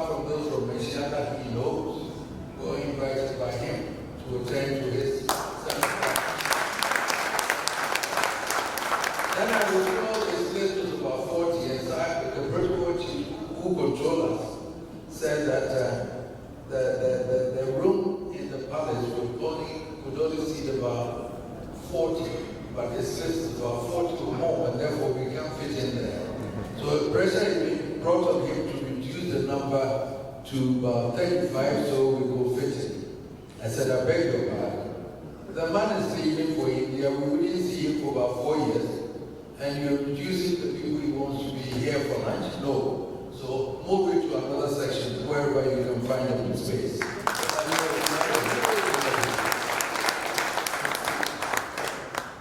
apart from those from Malaysia that he knows, were invited by him to attend to his seminar. Then I was told his list was about 40, and the protocol chief who controlled us said that the room in the palace could only seat about 40, but his list is about 40 or more, and therefore we can't fit in there. So pressure has been brought on him to reduce the number to about 35, so we will fit in. I said, I beg your pardon. The man is leaving for India. We wouldn't see him for about 4 years, and you're reducing the people he wants to be here for lunch? No. So move it to another section, wherever you can find open space.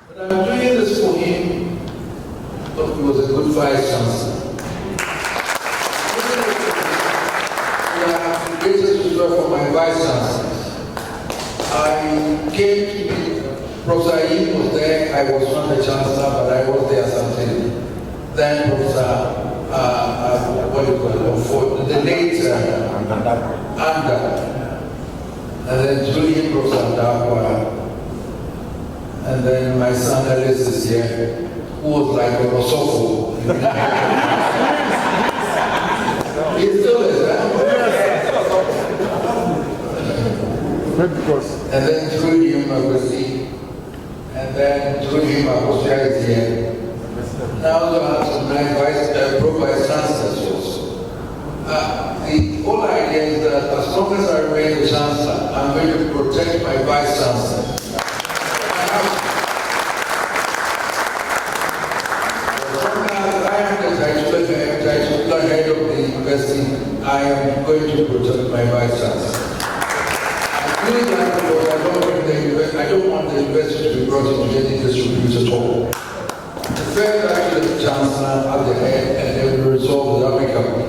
But I'm doing this for him, but he was a good vice chancellor. For my vice chancellor, I came to meet Professor Yin was there. I was not the chancellor, but I was there something. Then Professor, what do you call it? For the late Anda, and then Julian Professor Dakwa, and then my son Alice is here, who was like a Rosofo. He still is, and then through him I was see, and then through him I was here. Now I have some nice pro-vice chancellors also. The whole idea is that as long as I remain the chancellor, I'm going to protect my vice chancellor. I am the head of the university. I am going to protect my vice chancellor. I don't want the university to be brought into any disrepute at all. The fair right to the chancellor at the head, and they will resolve it amicably.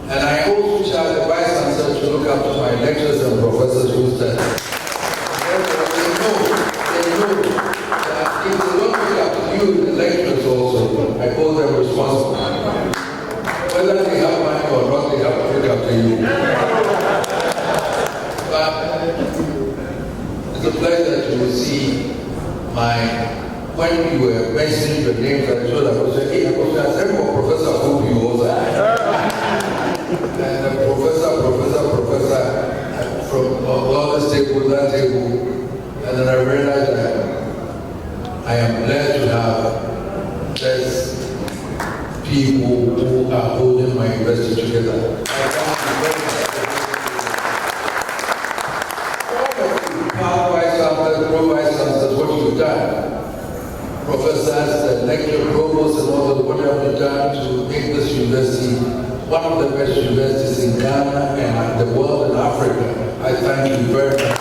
And I also charge the vice chancellor to look after my lecturers and professors who stand. They know that if they don't look after you, the lecturers also, I hold them responsible. Whether they have money or not, they have to look after you. It's a pleasure to see when you were mentioning the names, I told I was saying, hey, I said, Professor Opemsuo, and the professor from all this table, that table, and then I realized that I am blessed to have these people who are holding my university together. What you've done, professors, the lecture provosts, and all that, what have you done to make this university one of the best universities in Ghana and the world and Africa. I thank you very much.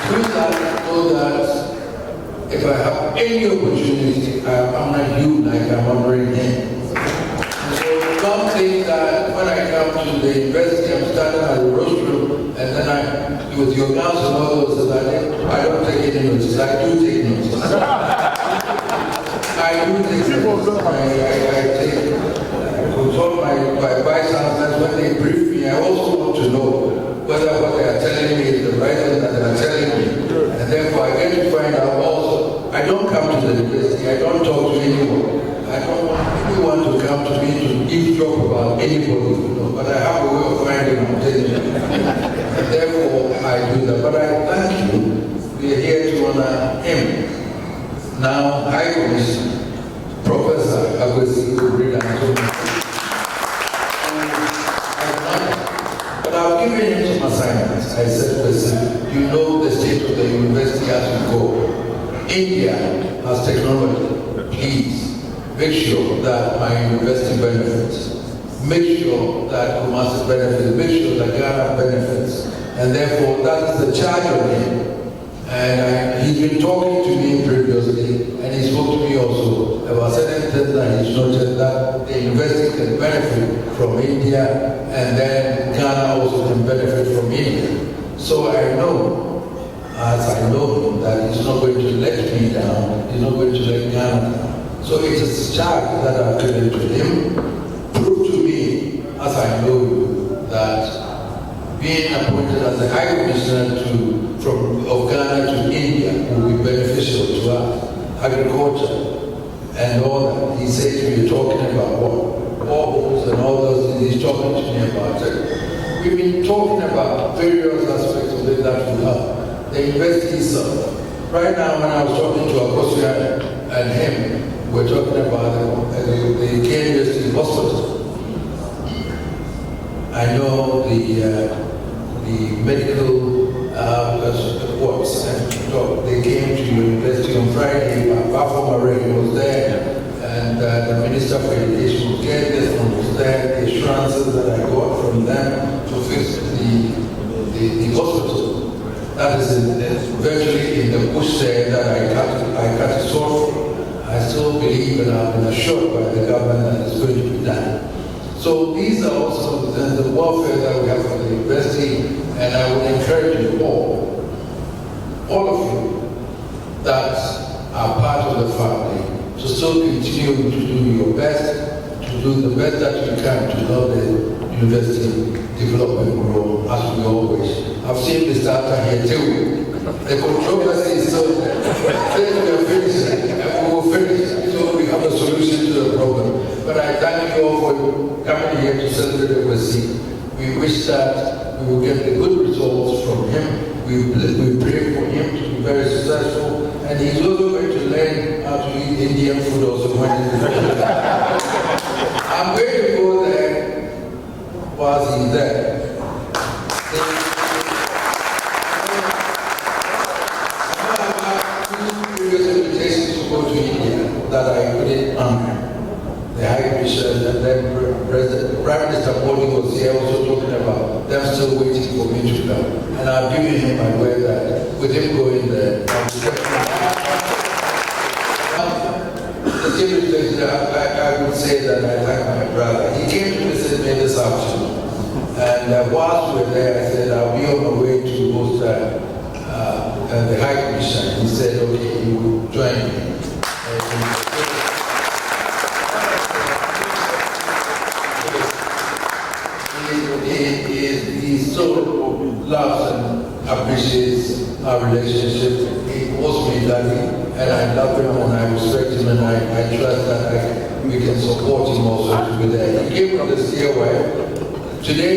Through that, I know that if I have any opportunity, I'm not you like I'm honoring him. So don't think that when I come to the university, I'm standing at the rostrum, and then with your counsel and all those that I don't take any notice. I do take notice. I do take notice. I take control my vice chancellors when they brief me. I also want to know whether what they are telling me is the right thing that they are telling me. And therefore I get to find out also, I don't come to the university, I don't talk to anyone. I don't want anyone to come to me to eavesdrop about anybody, but I have a way of finding out things. And therefore, I do that. But I thank you. We are here to honor him. Now, High Commissioner Professor Obiri-Danso. But I've given him some assignments. I said, listen, you know the state of the university as we go. India has technology. Please. Make sure that my university benefits. Make sure that Kumasi benefits. Make sure that Ghana benefits. And therefore, that is the charge of him. And he's been talking to me previously, and he spoke to me also about certain things that he's noted that the university can benefit from India, and then Ghana also can benefit from India. So I know, as I know him, that he's not going to let me down. He's not going to let Ghana down. So it is a charge that I've given to him, as I know you, that being appointed as the High Commissioner of Ghana to India will be beneficial to us, agriculture and all that. He said to me, talking about what? Baubles and all those things. He's talking to me about it. We've been talking about various aspects of it that will help. The university itself. Right now, when I was talking to Otumfuo and him, we're talking about the University Hospital. I know the medical works, and they came to university on Friday. Apart from Marie was there, and the Minister for Education was there. The assurances that I got from them to fix the hospital. That is virtually in the bush there that I cut it short. I still believe and I've been assured by the government that it's going to be done. So these are also the welfare that we have for the university, and I would encourage you all of you that are part of the family, to still continue to do your best, to do the best that you can to help the university develop and grow as we always. I've seen the starter here too. The controversy is still there. Then we are finishing, and we will finish, so we have a solution to the problem. But I thank you all for coming here to celebrate the West. We wish that we will get the good results from him. We pray for him to be very successful, and he's also going to learn how to eat Indian food also when he's I'm going to go there whilst he's there. That I couldn't honor. The High Commissioner and then Prime Minister Modi was here also talking about them still waiting for me to come. And I've given him my word that with him going there, the secret place, I would say that I thank my brother. He came to visit me this afternoon. And whilst we were there, I said, I'll be on my way to host the High Commissioner. He said, okay, you will join me. He so loves and appreciates our relationship. He calls me daddy, and I love him and I respect him, and I trust that we can support him also to be there. He came from the COI. Today,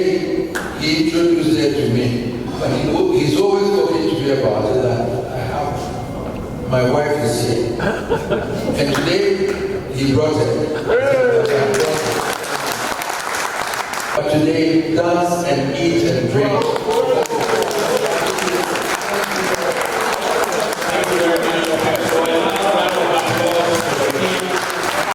he introduced it to me, but he's always talking to me about it. That my wife is here. And today, he brought it. But today, dance and eat and drink.